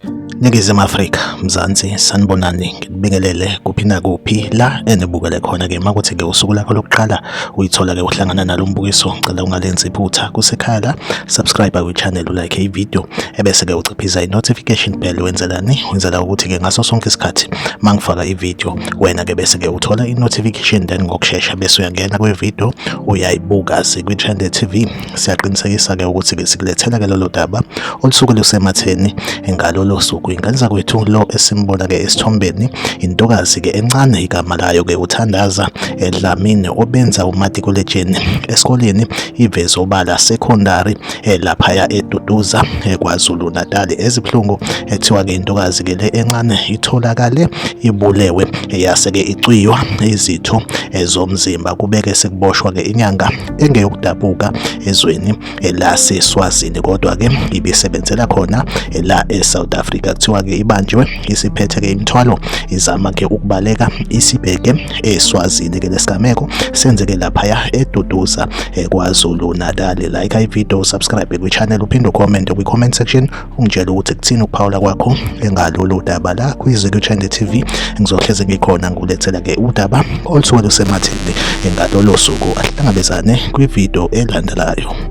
Ningizimu Afrika, Mzansi, sanibonani, ngikubingelele kuphi nakuphi la enibukele khona-ke makuthi-ke usuku lakho lokuqala uyithola-ke uhlangana nalo mbukiso, ngicela ungalenzi iphutha kusekhaya la, subscribe kwi-channel, ulike ivideo ebese-ke uciphiza i-notification bell. Wenzelani? Wenzela ukuthi-ke ngaso sonke isikhathi mangifaka ivideo wena-ke bese-ke uthola i-notification then ngokushesha bese uyangena kwi-video uyayibuka kwi-Trend TV. Siyaqinisekisa-ke ukuthi-ke sikulethela-ke lolo daba olusuke lusematheni ngalolo suku. Ingane zakwethu lo esimbona-ke esithombeni intokazi-ke encane, igama layo-ke uThandaza Dlamini, obenza umatikuletsheni esikoleni iVezobala Secondary laphaya eDuduza KwaZulu Natal. Ezibuhlungu ekuthiwa-ke intokazi-ke le encane itholakale ibulewe, yase-ke icwiywa izitho zomzimba, kubeke sekuboshwa-ke inyanga engeyokudabuka ezweni laseSwazini, kodwa-ke ibisebenzela khona la eSouth Africa. Kuthiwa-ke ibanjwe isiphethe-ke imithwalo izama-ke ukubaleka isibheke eSwazini-ke. Lesigameko senzeke laphaya eDuduza KwaZulu Natal. Like ivideo, subscribe kwi-channel, uphinde ucomment kwi-comment section ungitshela ukuthi kuthini ukuphawula kwakho ngalolu daba la kwi-Trend TV. Ngizohleze ngikhona ngulethela-ke udaba olusuke lusematheni ngalolo suku. Asihlangabezane kwivideo elandelayo.